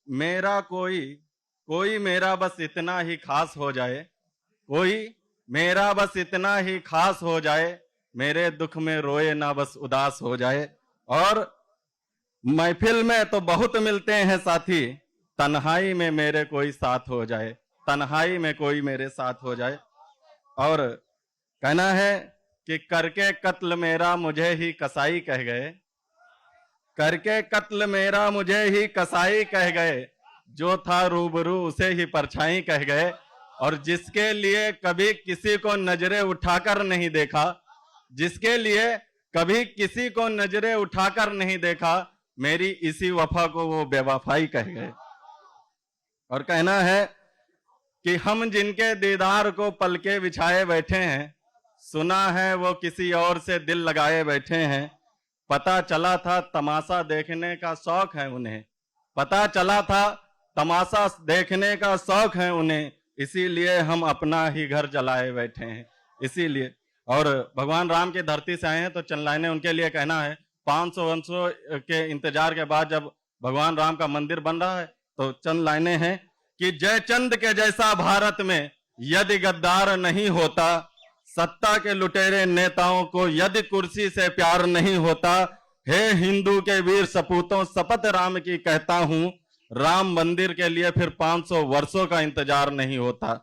मेरा कोई कोई मेरा बस इतना ही खास हो जाए, कोई मेरा बस इतना ही खास हो जाए, मेरे दुख में रोए ना बस उदास हो जाए। और महफिल में तो बहुत मिलते हैं साथी, तन्हाई में मेरे कोई साथ हो जाए, तन्हाई में कोई मेरे साथ हो जाए। और कहना है कि करके कत्ल मेरा मुझे ही कसाई कह गए, करके कत्ल मेरा मुझे ही कसाई कह गए, जो था रूबरू उसे ही परछाई कह गए। और जिसके लिए कभी किसी को नजरें उठाकर नहीं देखा, जिसके लिए कभी किसी को नजरें उठाकर नहीं देखा, मेरी इसी वफा को वो बेवफाई कह गए। और कहना है कि हम जिनके दीदार को पलके बिछाए बैठे हैं, सुना है वो किसी और से दिल लगाए बैठे हैं। पता चला था तमाशा देखने का शौक है उन्हें, पता चला था तमाशा देखने का शौक है उन्हें, इसीलिए हम अपना ही घर जलाए बैठे हैं, इसीलिए। और भगवान राम की धरती से आए हैं तो चंद लाइनें उनके लिए कहना है। 500 वर्षों के इंतजार के बाद जब भगवान राम का मंदिर बन रहा है तो चंद लाइनें हैं कि जयचंद के जैसा भारत में यदि गद्दार नहीं होता, सत्ता के लुटेरे नेताओं को यदि कुर्सी से प्यार नहीं होता, हे हिंदू के वीर सपूतों शपथ राम की कहता हूं, राम मंदिर के लिए फिर 500 वर्षों का इंतजार नहीं होता।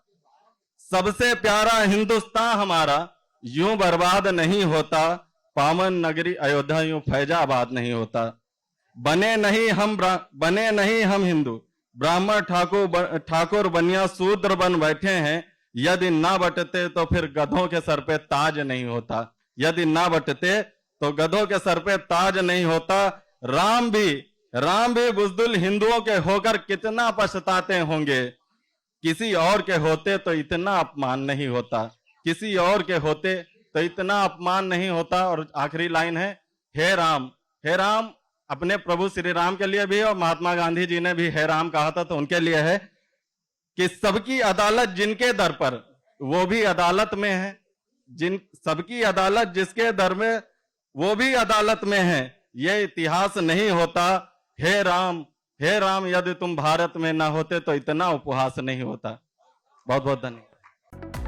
सबसे प्यारा हिंदुस्तान हमारा यूं बर्बाद नहीं होता, पावन नगरी अयोध्या यूं फैजाबाद नहीं होता। बने नहीं हम हिंदू, ब्राह्मण ठाकुर बनिया शूद्र बन बैठे हैं, यदि ना बटते तो फिर गधों के सर पे ताज नहीं होता, यदि ना बटते तो गधों के सर पे ताज नहीं होता। राम भी बुज़दिल हिंदुओं के होकर कितना पछताते होंगे, किसी और के होते तो इतना अपमान नहीं होता, किसी और के होते तो इतना अपमान नहीं होता। और आखिरी लाइन है, हे राम अपने प्रभु श्री राम के लिए भी, और महात्मा गांधी जी ने भी हे राम कहा था तो उनके लिए है कि सबकी अदालत जिनके दर पर वो भी अदालत में है, सबकी अदालत जिसके दर में वो भी अदालत में है, ये इतिहास नहीं होता। हे राम यदि तुम भारत में ना होते तो इतना उपहास नहीं होता। बहुत बहुत धन्यवाद।